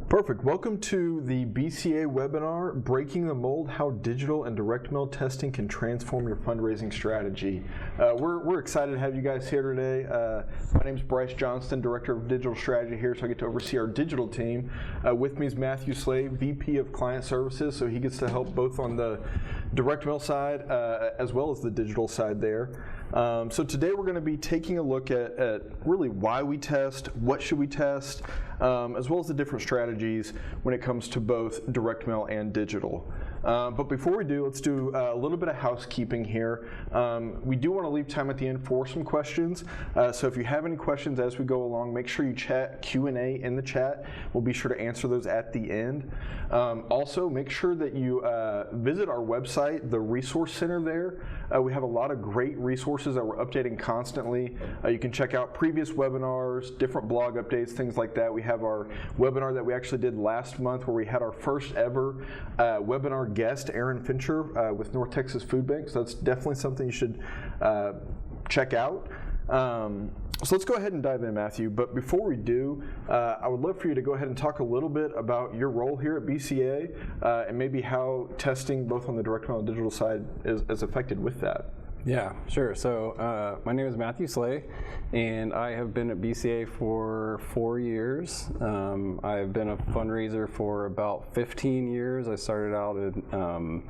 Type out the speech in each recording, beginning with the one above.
Perfect. Welcome to the BCA webinar, Breaking the Mold, How Digital and Direct Mail Testing Can Transform Your Fundraising Strategy. We're excited to have you guys here today. My name is Bryce Johnston, Director of Digital Strategy here, so I get to oversee our digital team. With me is Matthew Slade, VP of Client Services, so he gets to help both on the direct mail side as well as the digital side there. So today we're going to be taking a look at really why we test, what should we test, as well as the different strategies when it comes to both direct mail and digital. But before we do, let's do a little bit of housekeeping here. We do want to leave time at the end for some questions. So if you have any questions as we go along, make sure you chat Q&A in the chat. We'll be sure to answer those at the end. Also, make sure that you visit our website, the Resource Center there. We have a lot of great resources that we're updating constantly. You can check out previous webinars, different blog updates, things like that. We have our webinar that we actually did last month where we had our first ever webinar guest, Aaron Fincher with North Texas Food Bank. So that's definitely something you should check out. So let's go ahead and dive in, Matthew. But before we do, I would love for you to go ahead and talk a little bit about your role here at BCA and maybe how testing both on the direct mail and digital side is affected with that. Yeah, sure. So my name is Matthew Slay, and I have been at BCA for 4 years. I've been a fundraiser for about 15 years. I started out in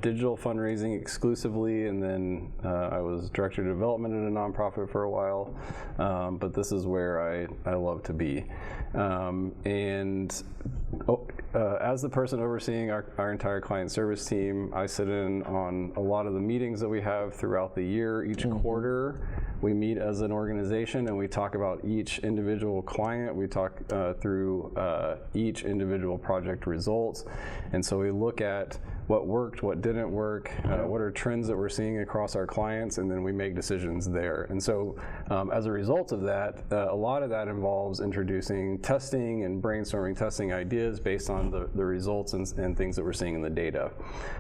digital fundraising exclusively, and then I was director of development at a nonprofit for a while, but this is where I love to be. As the person overseeing our entire client service team, I sit in on a lot of the meetings that we have throughout the year. Each quarter, we meet as an organization and we talk about each individual client. We talk through each individual project results. And so we look at what worked, what didn't work, what are trends that we're seeing across our clients, and then we make decisions there. And so as a result of that, a lot of that involves introducing testing and brainstorming testing ideas based on the results and things that we're seeing in the data.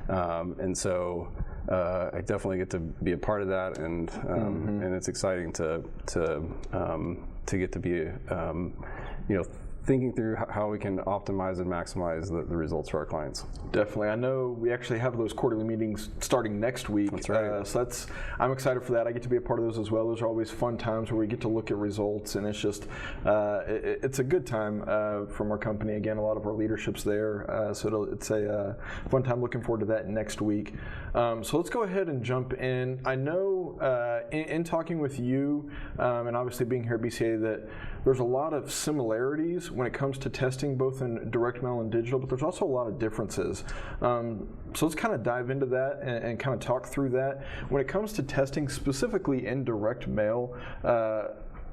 And so I definitely get to be a part of that, and it's exciting to get to be thinking through how we can optimize and maximize the results for our clients. Definitely. I know we actually have those quarterly meetings starting next week. That's right. So I'm excited for that. I get to be a part of those as well. Those are always fun times where we get to look at results, and it's just, it's a good time from our company. Again, a lot of our leadership's there, so it's a fun time. Looking forward to that next week. So let's go ahead and jump in. I know in talking with you, and obviously being here at BCA, that there's a lot of similarities when it comes to testing both in direct mail and digital, but there's also a lot of differences. So let's kind of dive into that and kind of talk through that. When it comes to testing specifically in direct mail,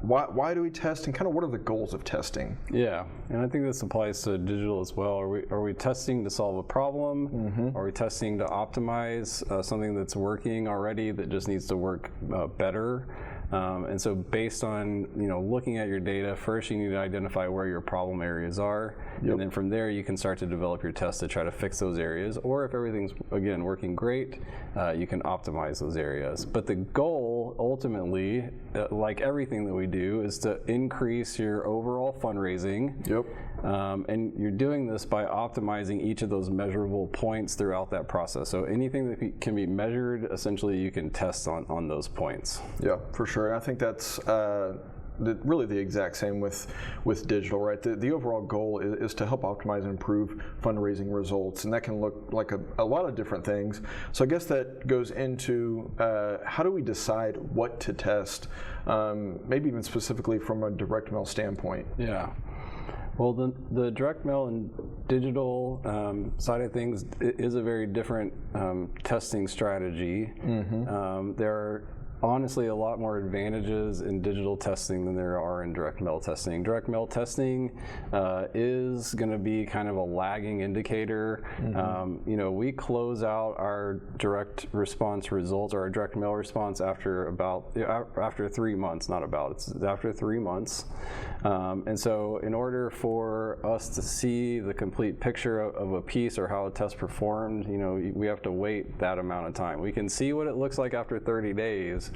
why do we test, and kind of what are the goals of testing? Yeah, and I think this applies to digital as well. Are we testing to solve a problem? Are we testing to optimize something that's working already that just needs to work better? And so based on looking at your data, first you need to identify where your problem areas are, and then from there you can start to develop your tests to try to fix those areas, or if everything's again working great, you can optimize those areas. But the goal ultimately, like everything that we do, is to increase your overall fundraising. And you're doing this by optimizing each of those measurable points throughout that process. So anything that can be measured, essentially you can test on those points. Yeah, for sure. I think that's really the exact same with digital, right? The overall goal is to help optimize and improve fundraising results, and that can look like a lot of different things. So I guess that goes into how do we decide what to test, maybe even specifically from a direct mail standpoint? Yeah. Well, the direct mail and digital side of things is a very different testing strategy. There are honestly a lot more advantages in digital testing than there are in direct mail testing. Direct mail testing is going to be kind of a lagging indicator. We close out our direct response results, or our direct mail response, after 3 months, it's after 3 months. And so in order for us to see the complete picture of a piece or how a test performed, we have to wait that amount of time. We can see what it looks like after 30 days,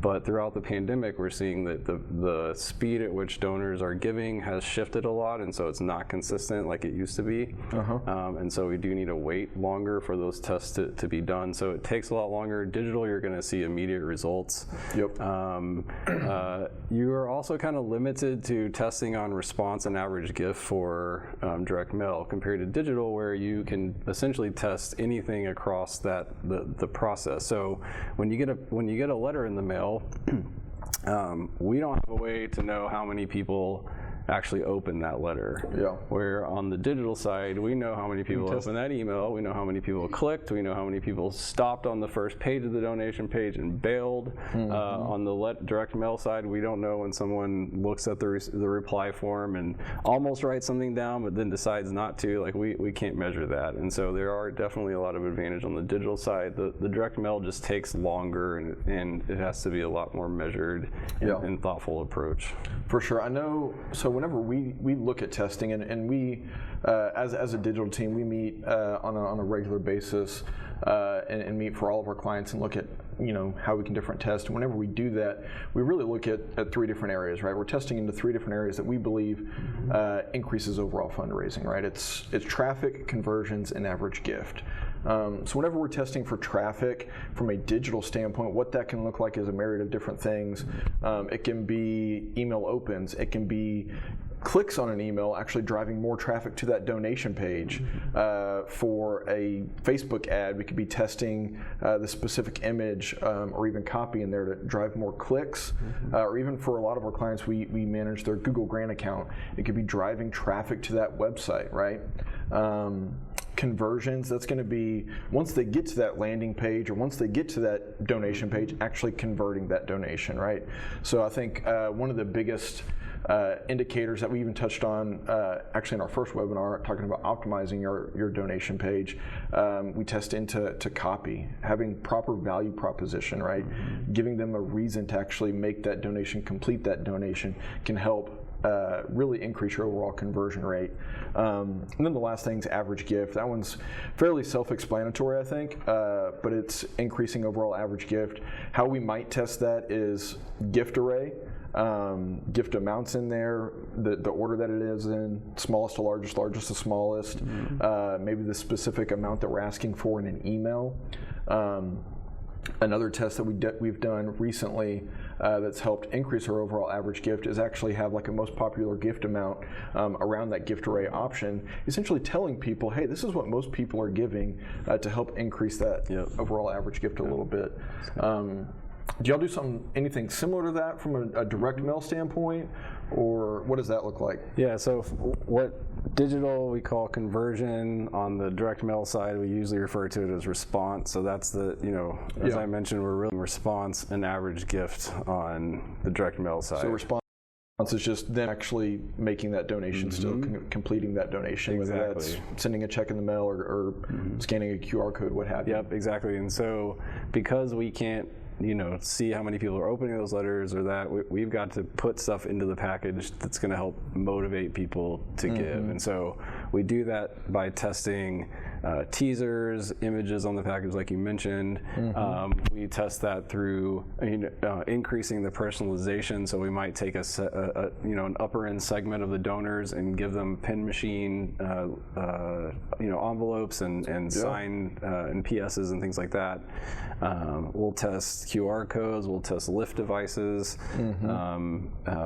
But throughout the pandemic, we're seeing that the speed at which donors are giving has shifted a lot, and so it's not consistent like it used to be. And so we do need to wait longer for those tests to be done. So it takes a lot longer. Digital, you're going to see immediate results. Yep. You are also kind of limited to testing on response and average gift for direct mail compared to digital, where you can essentially test anything across the process. So when you get a letter in the mail, we don't have a way to know how many people actually open that letter. Yeah. Where on the digital side, we know how many people opened that email, we know how many people clicked, we know how many people stopped on the first page of the donation page and bailed. On the direct mail side, we don't know when someone looks at the reply form and almost writes something down but then decides not to. Like we can't measure that. And so there are definitely a lot of advantage on the digital side. The direct mail just takes longer, and it has to be a lot more measured and thoughtful approach. For sure. I know, so whenever we look at testing, and we, as a digital team, we meet on a regular basis and meet for all of our clients and look at how we can different test. And whenever we do that, we really look at 3 different areas, right? We're testing into 3 different areas that we believe increases overall fundraising, right? It's traffic, conversions, and average gift. So whenever we're testing for traffic from a digital standpoint, what that can look like is a myriad of different things. It can be email opens, it can be clicks on an email actually driving more traffic to that donation page. For a Facebook ad, we could be testing the specific image or even copy in there to drive more clicks. Or even for a lot of our clients, we manage their Google Grant account. It could be driving traffic to that website, right? Conversions, that's going to be once they get to that landing page or once they get to that donation page, actually converting that donation, right? So I think one of the biggest indicators that we even touched on actually in our first webinar, talking about optimizing your donation page, we test into copy, having proper value proposition, right? Giving them a reason to actually make that donation, complete that donation, can help really increase your overall conversion rate. And then the last thing is average gift. That one's fairly self-explanatory, I think, but it's increasing overall average gift. How we might test that is gift array, gift amounts in there, the order that it is in, smallest to largest, largest to smallest, maybe the specific amount that we're asking for in an email. Another test that we've done recently that's helped increase our overall average gift is actually have like a most popular gift amount around that gift array option, essentially telling people, hey, this is what most people are giving to help increase that overall average gift a little bit. Do y'all do anything similar to that from a direct mail standpoint, or what does that look like? Yeah, so what digital we call conversion, on the direct mail side we usually refer to it as response. So that's as I mentioned, we're really response and average gift on the direct mail side. So response is just them actually making that donation, still completing that donation, whether that's sending a check in the mail or scanning a QR code, what have you. Yep, exactly. And so because we can't see how many people are opening those letters or that, we've got to put stuff into the package that's going to help motivate people to give. And so we do that by testing teasers, images on the package like you mentioned. We test that through increasing the personalization. So we might take an upper end segment of the donors and give them pin machine envelopes and sign and PSs and things like that. We'll test QR codes, we'll test lift devices,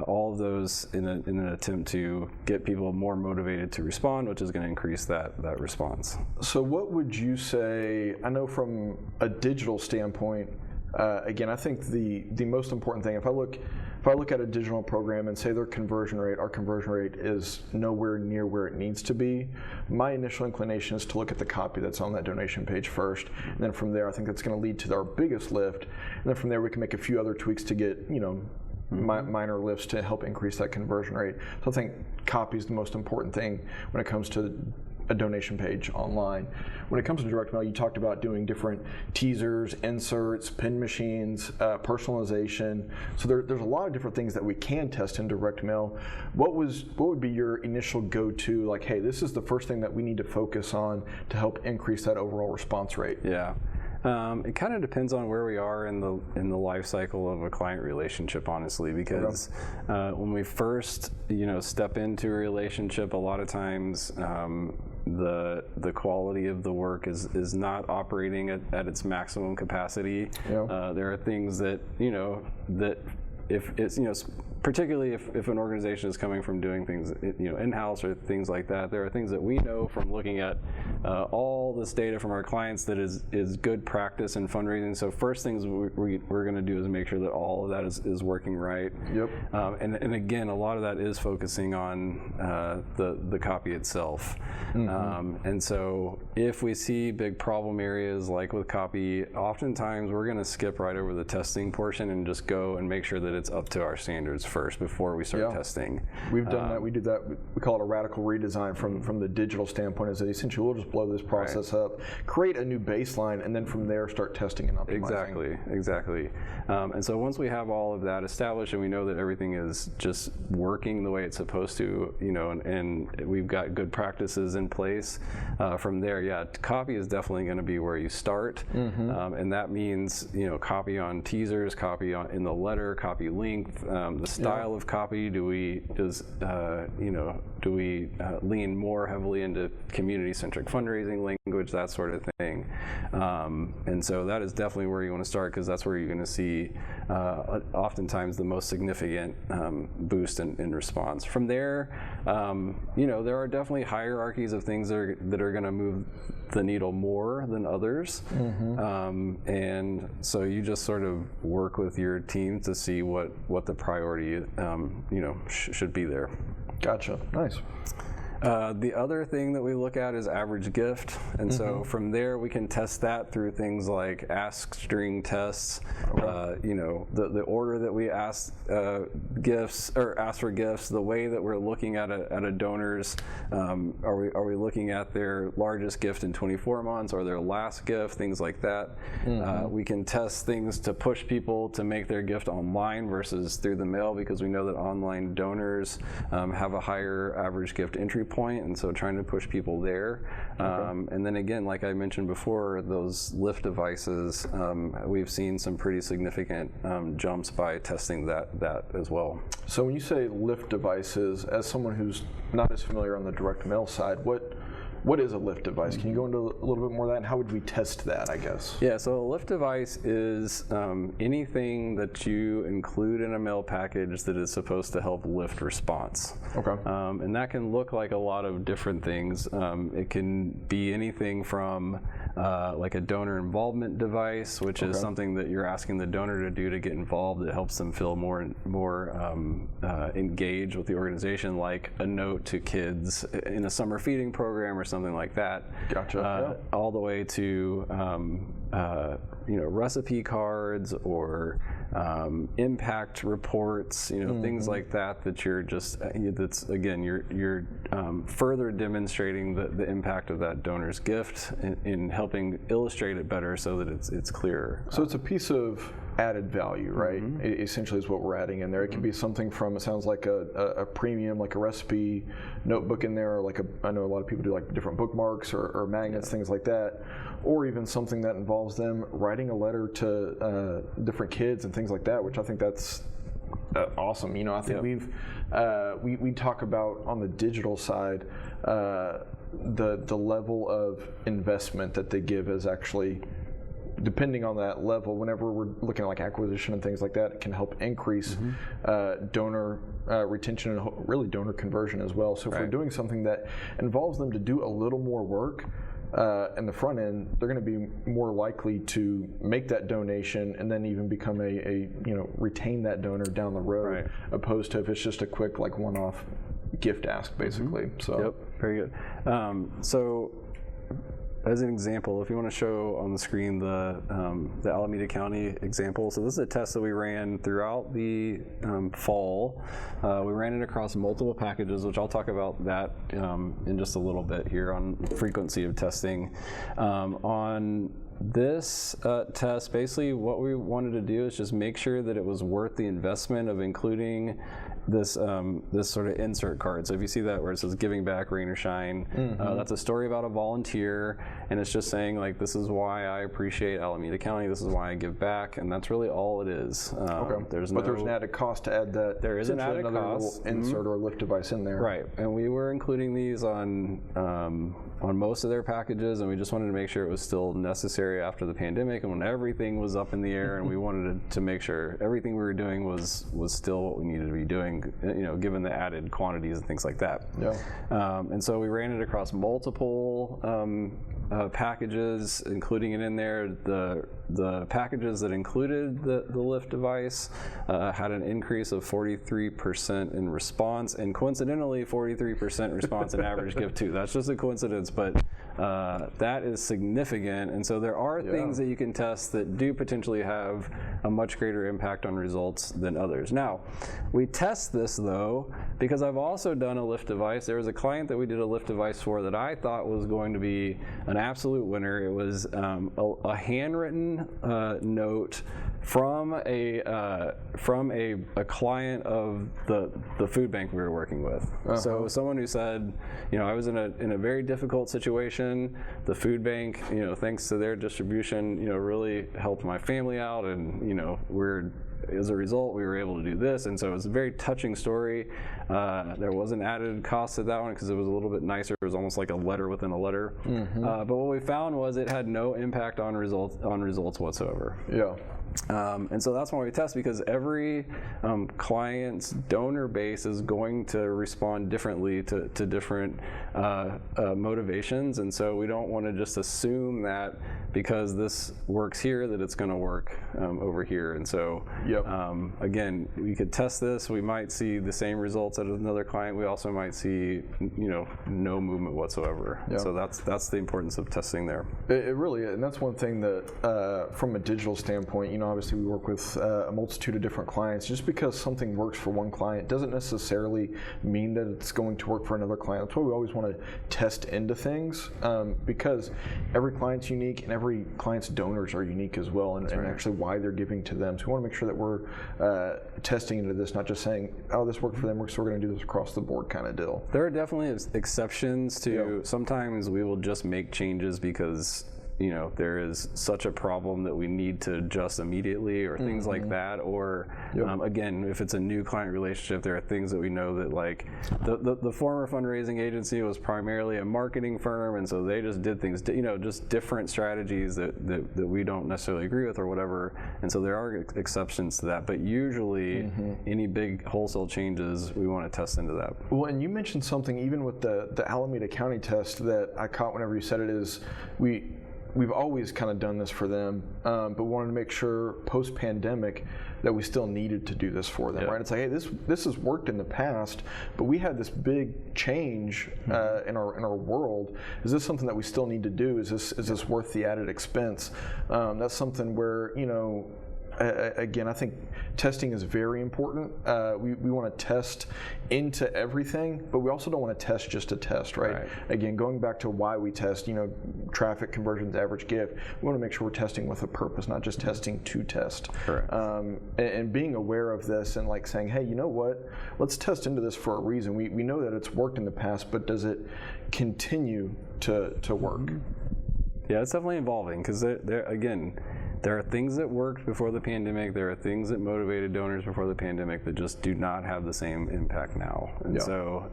all of those in an attempt to get people more motivated to respond, which is going to increase that response. So what would you say, I know from a digital standpoint, again, I think the most important thing, if I look at a digital program and say our conversion rate is nowhere near where it needs to be, my initial inclination is to look at the copy that's on that donation page first. And then from there, I think that's going to lead to our biggest lift. And then from there, we can make a few other tweaks to get, minor lifts to help increase that conversion rate. So I think copy is the most important thing when it comes to a donation page online. When it comes to direct mail, you talked about doing different teasers, inserts, pin machines, personalization. So there's a lot of different things that we can test in direct mail. What would be your initial go-to, like, hey, this is the first thing that we need to focus on to help increase that overall response rate? Yeah. It kind of depends on where we are in the life cycle of a client relationship, honestly, because when we first step into a relationship, a lot of times the quality of the work is not operating at its maximum capacity. There are things that that if it's particularly if an organization is coming from doing things in-house or things like that, there are things that we know from looking at all this data from our clients that is good practice in fundraising. So first things we're going to do is make sure that all of that is working right. And again, a lot of that is focusing on the copy itself. And so if we see big problem areas like with copy, oftentimes we're going to skip right over the testing portion and just go and make sure that it's up to our standards first before we start testing. We've done that. We did that. We call it a radical redesign from the digital standpoint. Is that essentially we'll just blow this process up, create a new baseline, and then from there start testing and optimizing. Exactly. And so once we have all of that established and we know that everything is just working the way it's supposed to, and we've got good practices in place, from there, copy is definitely going to be where you start. And that means copy on teasers, copy in the letter, copy length, the style of copy. Do we lean more heavily into community-centric fundraising language, that sort of thing? And so that is definitely where you want to start, because that's where you're going to see oftentimes the most significant boost in response. From there, there are definitely hierarchies of things that are going to move the needle more than others. And so you just sort of work with your team to see what the priority should be there. Gotcha. Nice. The other thing that we look at is average gift, and so from there we can test that through things like ask string tests. The order that we ask gifts or ask for gifts, the way that we're looking at a donor's, are we looking at their largest gift in 24 months or their last gift, things like that. We can test things to push people to make their gift online versus through the mail, because we know that online donors have a higher average gift entry point, and so trying to push people there. And then again, like I mentioned before, those lift devices, we've seen some pretty significant jumps by testing that as well. So when you say lift devices, as someone who's not as familiar on the direct mail side, what is a lift device? Can you go into a little bit more of that, and how would we test that, I guess? Yeah, so a lift device is anything that you include in a mail package that is supposed to help lift response. And that can look like a lot of different things. It can be anything from like a donor involvement device, which is something that you're asking the donor to do to get involved. It helps them feel more engaged with the organization, like a note to kids in a summer feeding program or something like that. All the way to recipe cards or impact reports, things like that you're just that's again you're further demonstrating the impact of that donor's gift in helping illustrate it better so that it's clearer. So it's a piece of added value, right? Essentially is what we're adding in there. It can be something from, it sounds like a premium, like a recipe notebook in there, or like I know a lot of people do like different bookmarks or magnets, things like that, or even something that involves them writing a letter to different kids and things like that, which I think that's awesome. I think we talk about on the digital side, the level of investment that they give is actually, depending on that level, whenever we're looking at like acquisition and things like that, it can help increase donor retention and really donor conversion as well. So if we're doing something that involves them to do a little more work in the front end, they're going to be more likely to make that donation and then even become retain that donor down the road, opposed to if it's just a quick like one-off gift ask, basically. So very good. So as an example, if you want to show on the screen the Alameda County example, so this is a test that we ran throughout the fall. We ran it across multiple packages, which I'll talk about that in just a little bit here on frequency of testing. On this test, basically what we wanted to do is just make sure that it was worth the investment of including this sort of insert card. So if you see that where it says "Giving Back, Rain or Shine," that's a story about a volunteer, and it's just saying like, this is why I appreciate Alameda County. This is why I give back, and that's really all it is. Okay. There's an added cost to add that. There is an added cost. Insert or lift device in there. Right, and we were including these on most of their packages, and we just wanted to make sure it was still necessary after the pandemic and when everything was up in the air, and we wanted to make sure everything we were doing was still what we needed to be doing, given the added quantities and things like that. Yeah. And so we ran it across multiple packages, including it in there. The packages that included the lift device had an increase of 43% in response, and coincidentally 43% response in average give too. That's just a coincidence, but that is significant. And so there are things that you can test that do potentially have a much greater impact on results than others. Now, we test this though because I've also done a lift device. There was a client that we did a lift device for that I thought was going to be an absolute winner. It was a handwritten note from a client of the food bank we were working with. So it was someone who said, I was in a very difficult situation. The food bank, thanks to their distribution, really helped my family out, and as a result, we were able to do this. And so it was a very touching story. There was an added cost to that one because it was a little bit nicer. It was almost like a letter within a letter. But what we found was it had no impact on results whatsoever. Yeah. And so that's why we test, because every client's donor base is going to respond differently to different motivations, and so we don't want to just assume that because this works here that it's going to work over here. And so again, we could test this. We might see the same results at another client. We also might see no movement whatsoever. So that's the importance of testing there. It really is, and that's one thing that from a digital standpoint, obviously we work with a multitude of different clients. Just because something works for one client doesn't necessarily mean that it's going to work for another client. That's why we always want to test into things, because every client's unique and every client's donors are unique as well, and actually why they're giving to them. So we want to make sure that we're testing into this, not just saying, oh, this worked for them, so we're going to do this across the board kind of deal. There are definitely exceptions to sometimes we will just make changes because there is such a problem that we need to adjust immediately, or things like that. Or again, if it's a new client relationship, there are things that we know that, like the former fundraising agency was primarily a marketing firm, and so they just did things, just different strategies that we don't necessarily agree with or whatever. And so there are exceptions to that, but usually any big wholesale changes, we want to test into that. Well, and you mentioned something even with the Alameda County test that I caught whenever you said it, is we've always kind of done this for them, but wanted to make sure post-pandemic that we still needed to do this for them, right? It's like, hey, this has worked in the past, but we had this big change in our world. Is this something that we still need to do? Is this worth the added expense? That's something where, again, I think testing is very important. We want to test into everything, but we also don't want to test just to test, right? Again, going back to why we test, traffic conversions, average give, we want to make sure we're testing with a purpose, not just testing to test. Correct. And being aware of this and like saying, hey, you know what? Let's test into this for a reason. We know that it's worked in the past, but does it continue to work? Yeah, it's definitely evolving, because there are things that worked before the pandemic. There are things that motivated donors before the pandemic that just do not have the same impact now. And so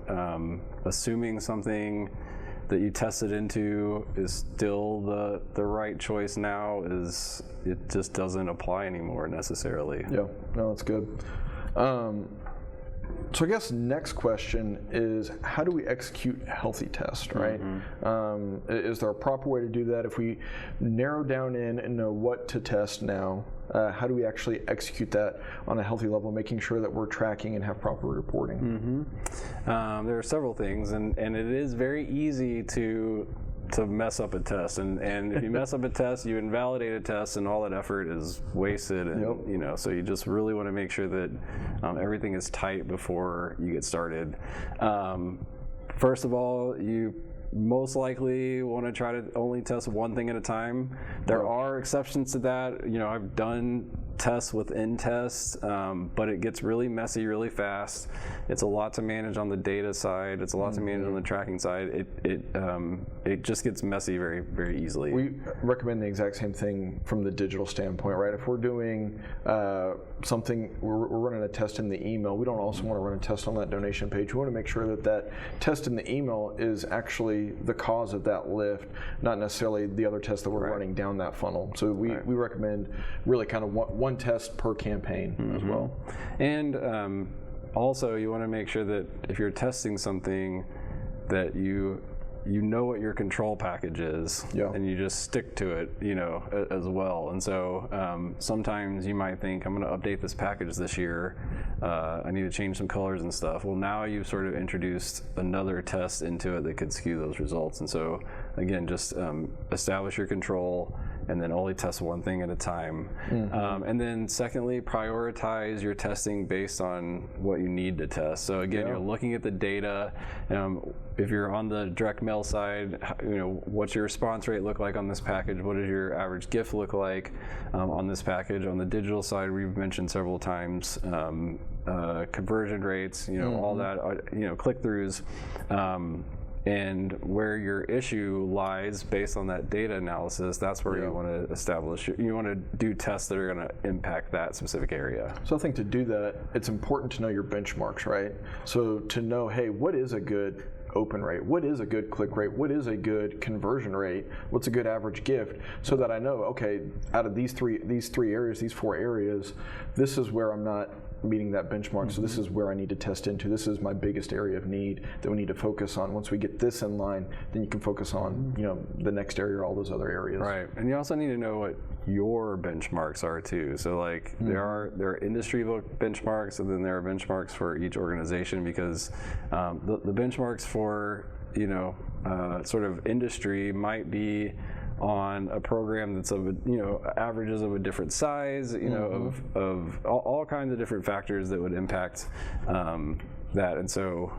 assuming something that you tested into is still the right choice now, it just doesn't apply anymore necessarily. Yeah, no, that's good. So I guess next question is, how do we execute a healthy test, right? Is there a proper way to do that? If we narrow down in and know what to test now, how do we actually execute that on a healthy level, making sure that we're tracking and have proper reporting? There are several things, and it is very easy to mess up a test, and if you mess up a test, you invalidate a test, and all that effort is wasted. And so you just really want to make sure that everything is tight before you get started. First of all, you most likely want to try to only test one thing at a time. There are exceptions to that. I've done tests within tests, but it gets really messy really fast. It's a lot to manage on the data side. It's a lot to manage on the tracking side. It just gets messy very, very easily. We recommend the exact same thing from the digital standpoint, right? If we're doing something, we're running a test in the email, we don't also want to run a test on that donation page. We want to make sure that that test in the email is actually the cause of that lift, not necessarily the other test that we're running down that funnel. So we recommend really kind of one test per campaign as well. And also you want to make sure that if you're testing something that you know what your control package is, and you just stick to it, as well. And so sometimes you might think, I'm going to update this package this year. I need to change some colors and stuff. Well, now you've sort of introduced another test into it that could skew those results. And so again, just establish your control and then only test one thing at a time. And then secondly, prioritize your testing based on what you need to test. So again, you're looking at the data. If you're on the direct mail side, what's your response rate look like on this package? What does your average gift look like on this package? On the digital side, we've mentioned several times conversion rates, all that, click-throughs. And where your issue lies based on that data analysis, that's where you want to establish, you want to do tests that are going to impact that specific area. So I think to do that, it's important to know your benchmarks, right? So to know, hey, what is a good open rate? What is a good click rate? What is a good conversion rate? What's a good average gift? So that I know, okay, out of these four areas, this is where I'm not meeting that benchmark. So this is where I need to test into. This is my biggest area of need that we need to focus on. Once we get this in line, then you can focus on the next area or all those other areas. Right, and you also need to know what your benchmarks are too. So like there are industry benchmarks, and then there are benchmarks for each organization, because the benchmarks for sort of industry might be on a program that's of averages of a different size, of all kinds of different factors that would impact that, and so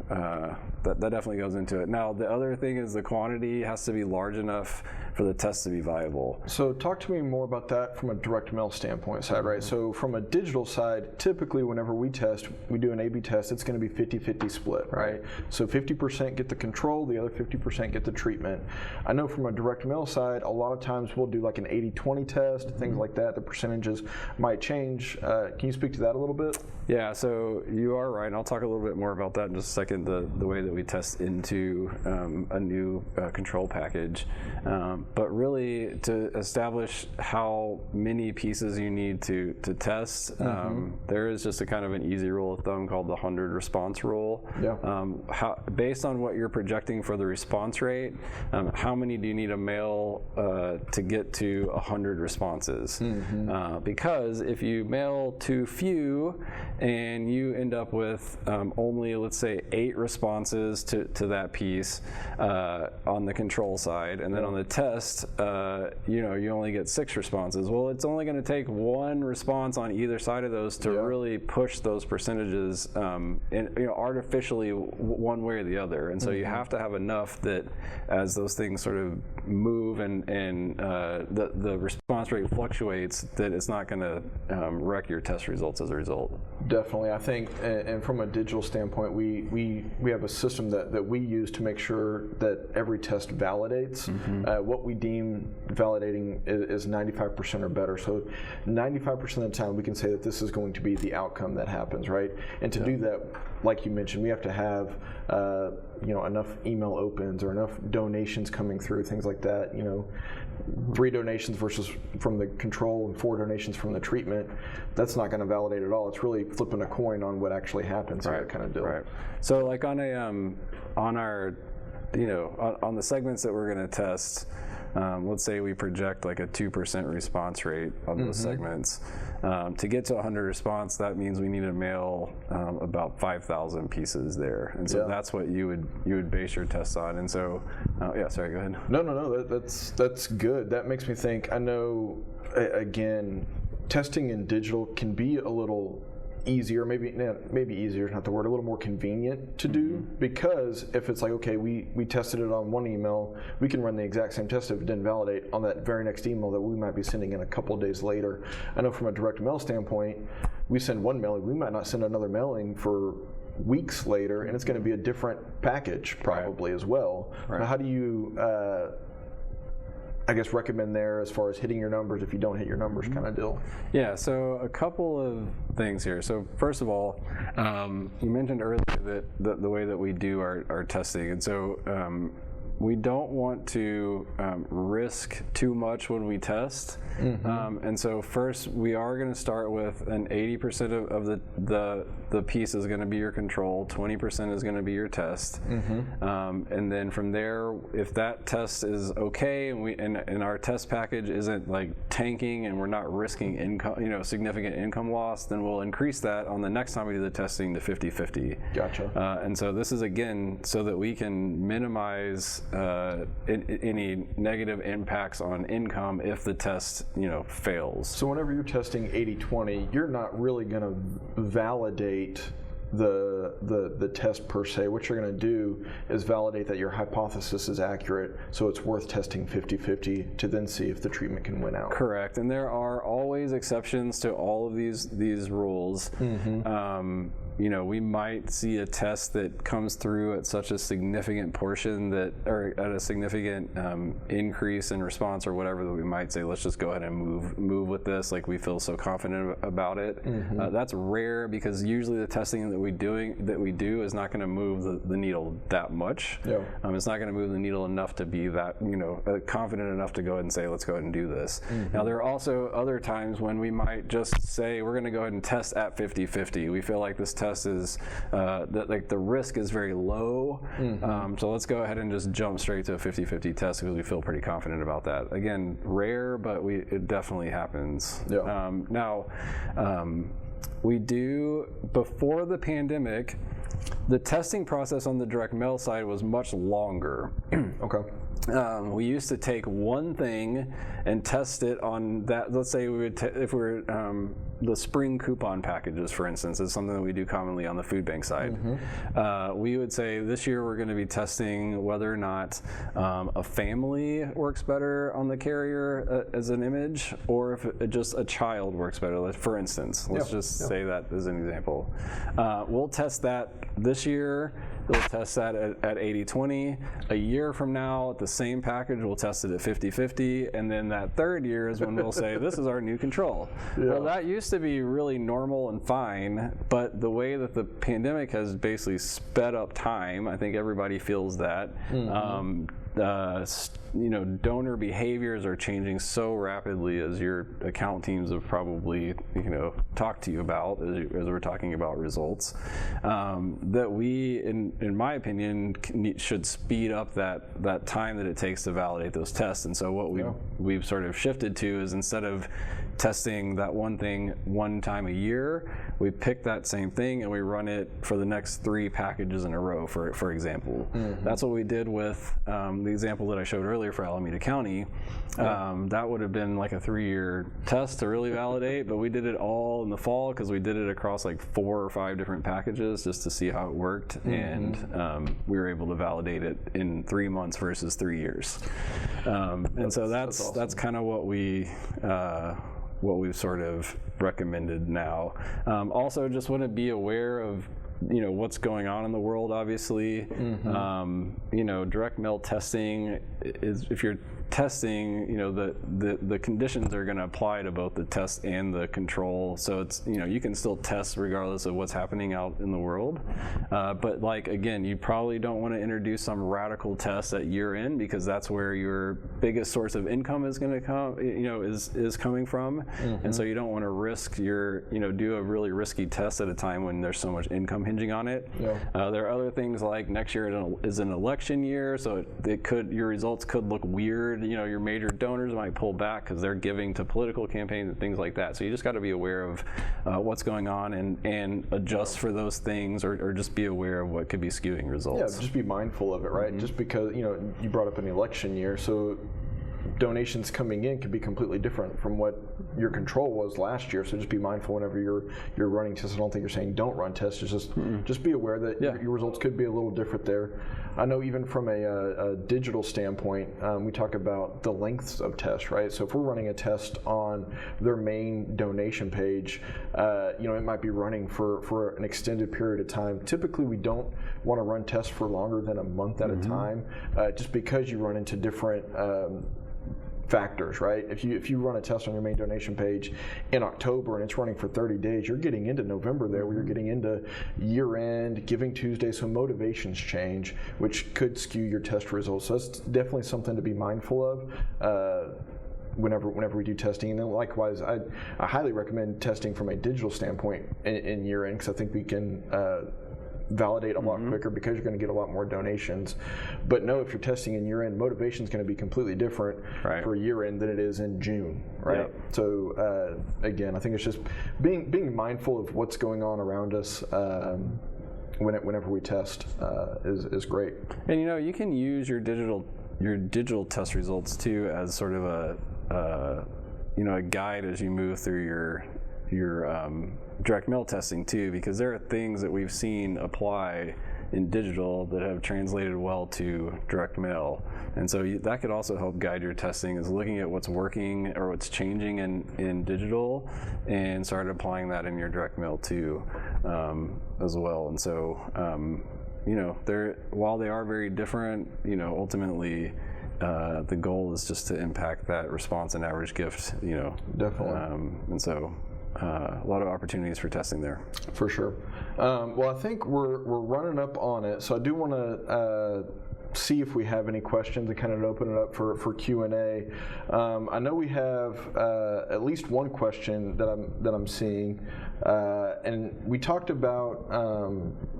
that definitely goes into it. Now, the other thing is the quantity has to be large enough for the test to be viable. So talk to me more about that from a direct mail standpoint side, right? So from a digital side, typically whenever we test, we do an A/B test, it's going to be 50-50 split, right? So 50% get the control, the other 50% get the treatment. I know from a direct mail side, a lot of times we'll do like an 80-20 test, things like that. The percentages might change. Can you speak to that a little bit? Yeah, so you are right, and I'll talk a little bit more about that in just a second, the way that we test into a new control package. But really, to establish how many pieces you need to test, there is just a kind of an easy rule of thumb called the 100 response rule. Based on what you're projecting for the response rate, how many do you need to mail to get to 100 responses? Because if you mail too few and you end up with only, let's say, 8 responses to that piece on the control side, and then on the test, you only get 6 responses. Well, it's only going to take 1 response on either side of those to really push those percentages artificially one way or the other. And so you have to have enough that as those things sort of move and the response rate fluctuates, that it's not going to wreck your test results as a result. Definitely. I think, and from a digital standpoint, we have a system that we use to make sure that every test validates. What we deem validating is 95% or better. So 95% of the time we can say that this is going to be the outcome that happens, right? And to do that, like you mentioned, we have to have enough email opens or enough donations coming through, things like that. 3 donations versus from the control and 4 donations from the treatment, that's not going to validate at all. It's really flipping a coin on what actually happens, that kind of deal. Right. So like on our on the segments that we're going to test, let's say we project like a 2% response rate on those segments. To get to 100 response, that means we need to mail about 5,000 pieces there, and so that's what you would base your tests on. And so, sorry, go ahead. No, that's good. That makes me think. I know, again, testing in digital can be a little easier, maybe easier is not the word, a little more convenient to do, because if it's like, okay, we tested it on one email, we can run the exact same test if it didn't validate on that very next email that we might be sending in a couple of days later. I know from a direct mail standpoint, we send one mailing, we might not send another mailing for weeks later, and it's going to be a different package probably as well. Now, how do you I guess recommend there as far as hitting your numbers if you don't hit your numbers kind of deal? Yeah, so a couple of things here. So first of all, you mentioned earlier that the way that we do our testing, and so we don't want to risk too much when we test. And so first, we are going to start with an 80% of the piece is going to be your control, 20% is going to be your test. And then from there, if that test is okay and our test package isn't like tanking and we're not risking income, significant income loss, then we'll increase that on the next time we do the testing to 50-50. Gotcha. And so this is again so that we can minimize any negative impacts on income if the test fails. So whenever you're testing 80-20, you're not really going to validate the test per se. What you're going to do is validate that your hypothesis is accurate, so it's worth testing 50-50 to then see if the treatment can win out. Correct, and there are always exceptions to all of these rules. We might see a test that comes through at such a significant portion or at a significant increase in response or whatever, that we might say, let's just go ahead and move with this, like we feel so confident about it. That's rare, because usually the testing that we do is not going to move the needle that much. It's not going to move the needle enough to be that confident enough to go ahead and say, let's go ahead and do this. Now, there are also other times when we might just say, we're going to go ahead and test at 50-50. We feel like this test is the risk is very low, so let's go ahead and just jump straight to a 50-50 test because we feel pretty confident about that. Again, rare, but it definitely happens. Now, we do, before the pandemic, the testing process on the direct mail side was much longer. We used to take one thing and test it on that. Let's say we would, if we were the spring coupon packages, for instance, is something that we do commonly on the food bank side. We would say this year we're going to be testing whether or not a family works better on the carrier as an image, or if just a child works better. For instance, let's just say that as an example. We'll test that this year. We'll test that at 80-20. A year from now, at the same package, we'll test it at 50-50. And then that third year is when we'll say, this is our new control. Well, that used to be really normal and fine, but the way that the pandemic has basically sped up time, I think everybody feels that. Donor behaviors are changing so rapidly, as your account teams have probably talked to you about as we're talking about results, that we, in my opinion, should speed up that time that it takes to validate those tests. And so what we've sort of shifted to is, instead of testing that one thing one time a year, we pick that same thing and we run it for the next 3 packages in a row, for example. That's what we did with the example that I showed earlier for Alameda County. That would have been like a 3-year test to really validate, but we did it all in the fall because we did it across like 4 or 5 different packages just to see how it worked, and we were able to validate it in 3 months versus 3 years. And so that's awesome. That's kind of what we've sort of recommended now. Also, just want to be aware of what's going on in the world, obviously. Direct mail testing is, if you're testing, the conditions are going to apply to both the test and the control. So it's, you can still test regardless of what's happening out in the world. But again, you probably don't want to introduce some radical test at year end, because that's where your biggest source of income is going to come, is coming from. And so you don't want to risk do a really risky test at a time when there's so much income hinging on it. There are other things like next year is an election year, so your results could look weird. Your major donors might pull back because they're giving to political campaigns and things like that. So you just got to be aware of what's going on and adjust for those things, or just be aware of what could be skewing results. Yeah, just be mindful of it, right? Just because, you brought up an election year, so donations coming in could be completely different from what your control was last year. So just be mindful whenever you're running tests. I don't think you're saying don't run tests. It's just be aware that your results could be a little different there. I know even from a digital standpoint, we talk about the lengths of tests, right? So if we're running a test on their main donation page, it might be running for an extended period of time. Typically, we don't want to run tests for longer than a month at a time, just because you run into different factors, right? If you run a test on your main donation page in October and it's running for 30 days, you're getting into November there, where you're getting into year-end, Giving Tuesday, so motivations change, which could skew your test results. So that's definitely something to be mindful of whenever we do testing. And then likewise, I highly recommend testing from a digital standpoint in year-end, because I think we can validate a lot quicker, because you're going to get a lot more donations. But no, if you're testing in year-end, motivation is going to be completely different for year-end than it is in June, right? Yep. So again, I think it's just being mindful of what's going on around us whenever we test is great. And you can use your digital test results too as sort of a guide as you move through your direct mail testing too, because there are things that we've seen apply in digital that have translated well to direct mail, and so that could also help guide your testing, is looking at what's working or what's changing in digital and start applying that in your direct mail too, as well. And so while they are very different, ultimately the goal is just to impact that response and average gift, Definitely. And so a lot of opportunities for testing there. For sure. Well, I think we're running up on it, so I do want to see if we have any questions and kind of open it up for Q&A. I know we have at least one question that I'm seeing, and we talked about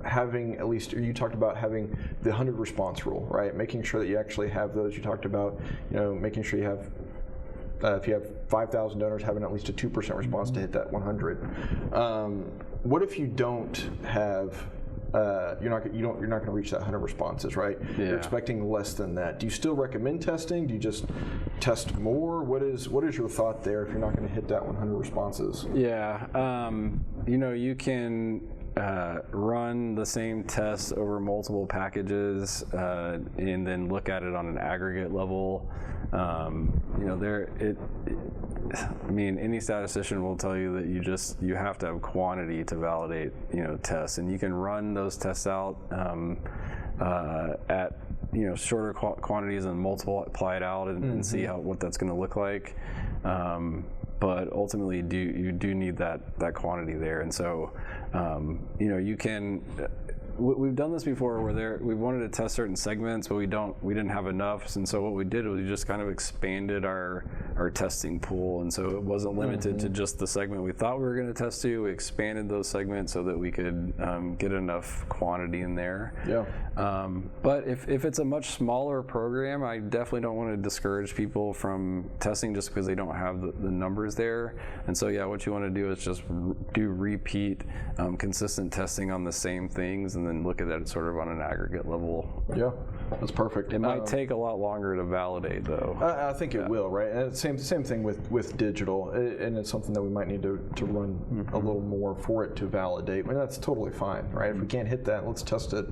having at least, or you talked about having the 100 response rule, right? Making sure that you actually have those. You talked about making sure you have. If you have 5,000 donors, having at least a 2% response to hit that 100. What if you don't have? You're not going to reach that 100 responses, right? Yeah. You're expecting less than that. Do you still recommend testing? Do you just test more? What is your thought there if you're not going to hit that 100 responses? Yeah, you can run the same tests over multiple packages and then look at it on an aggregate level. Any statistician will tell you that you have to have quantity to validate tests, and you can run those tests out at shorter quantities and multiply it out and see what that's going to look like. But ultimately, you do need that quantity there, and so you can. We've done this before where we wanted to test certain segments, but we didn't have enough, and so what we did was we just kind of expanded our testing pool, and so it wasn't limited to just the segment we thought we were going to test to. We expanded those segments so that we could get enough quantity in there. Yeah. But if it's a much smaller program, I definitely don't want to discourage people from testing just because they don't have the numbers there. And so what you want to do is just do repeat consistent testing on the same things, and then look at that sort of on an aggregate level. Yeah, that's perfect. It might take a lot longer to validate, though. I think it will, right? And same thing with digital, and it's something that we might need to run a little more for it to validate. I mean, that's totally fine, right? If we can't hit that, let's test it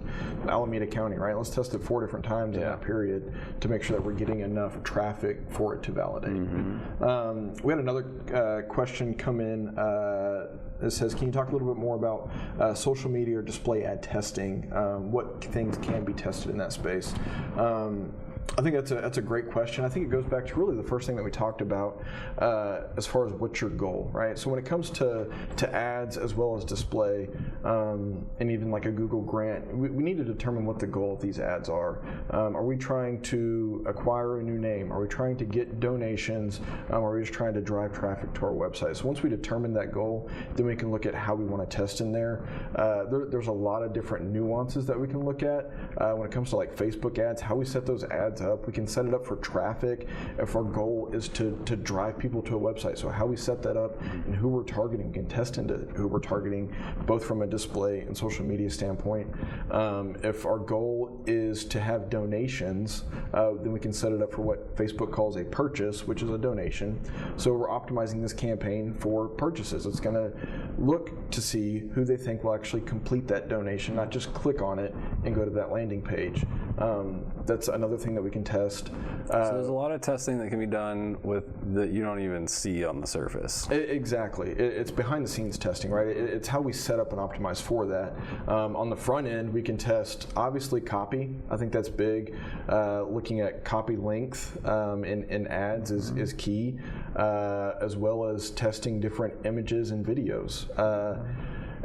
Alameda County, right? Let's test it 4 different times in that period to make sure that we're getting enough traffic for it to validate. We had another question come in. It says, can you talk a little bit more about social media or display ad testing? What things can be tested in that space? I think that's a great question. I think it goes back to really the first thing that we talked about as far as what's your goal, right? So when it comes to ads as well as display, and even like a Google grant, we need to determine what the goal of these ads are. Are we trying to acquire a new name? Are we trying to get donations? Are we just trying to drive traffic to our website? So once we determine that goal, then we can look at how we want to test in there. There's a lot of different nuances that we can look at when it comes to like Facebook ads, how we set those ads up. We can set it up for traffic if our goal is to drive people to a website. So how we set that up and who we're targeting, we can test into who we're targeting, both from a display and social media standpoint. If our goal is to have donations, then we can set it up for what Facebook calls a purchase, which is a donation. So we're optimizing this campaign for purchases. It's going to look to see who they think will actually complete that donation, not just click on it and go to that landing page. That's another thing that we can test. So there's a lot of testing that can be done with that you don't even see on the surface. Exactly. It's behind the scenes testing, right? It's how we set up and optimize for that. On the front end, we can test, obviously, copy. I think that's big. Looking at copy length in ads is key, as well as testing different images and videos.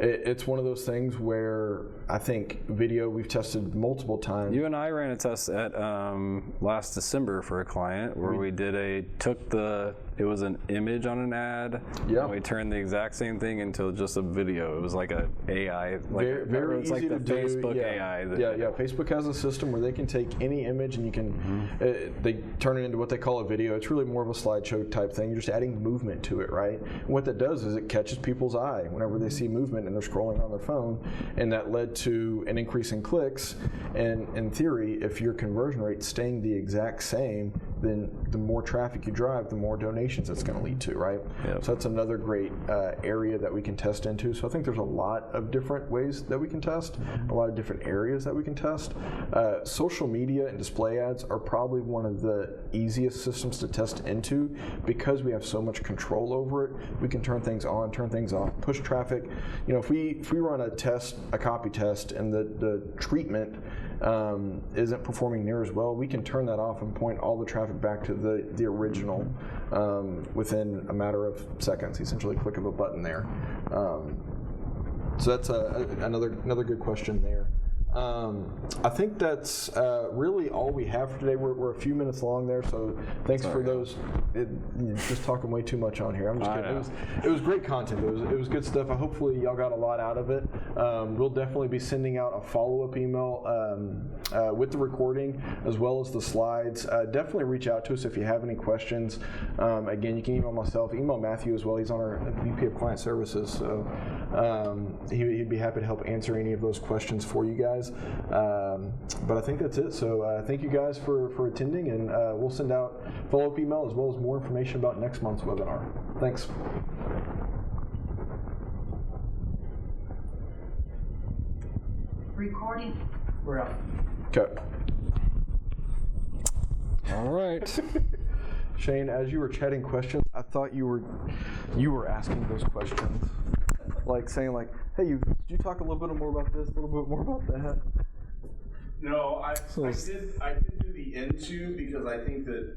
It's one of those things where I think video we've tested multiple times. You and I ran a test at last December for a client where we it was an image on an ad. Yeah. And we turned the exact same thing into just a video. It was like a AI, very it's easy like the to do. Facebook AI. Facebook has a system where they can take any image and you can they turn it into what they call a video. It's really more of a slideshow type thing. You're just adding movement to it, right? And what that does is it catches people's eye whenever they see movement and they're scrolling on their phone, and that led to an increase in clicks. And in theory, if your conversion rate's staying the exact same, then the more traffic you drive, the more donations it's going to lead to, right? Yep. So that's another great area that we can test into. So I think there's a lot of different ways that we can test, a lot of different areas that we can test. Social media and display ads are probably one of the easiest systems to test into because we have so much control over it. We can turn things on, turn things off, push traffic. If we run a copy test and the treatment isn't performing near as well, we can turn that off and point all the traffic back to the original within a matter of seconds, essentially click of a button there. So that's another good question there. I think that's really all we have for today. We're a few minutes long there, so thanks for those. Just talking way too much on here. I'm just kidding. It was great content. It was good stuff. Hopefully y'all got a lot out of it. We'll definitely be sending out a follow-up email with the recording as well as the slides. Definitely reach out to us if you have any questions. Again, you can email myself, email Matthew as well. He's on our VP of Client Services, so he'd be happy to help answer any of those questions for you guys. But I think that's it. So thank you guys for attending, and we'll send out follow-up email as well as more information about next month's webinar. Thanks. Recording. We're out. Okay. All right. Shane, as you were chatting questions, I thought you were asking those questions, like saying hey, did you talk a little bit more about this, a little bit more about that? No, I did do the into because I think that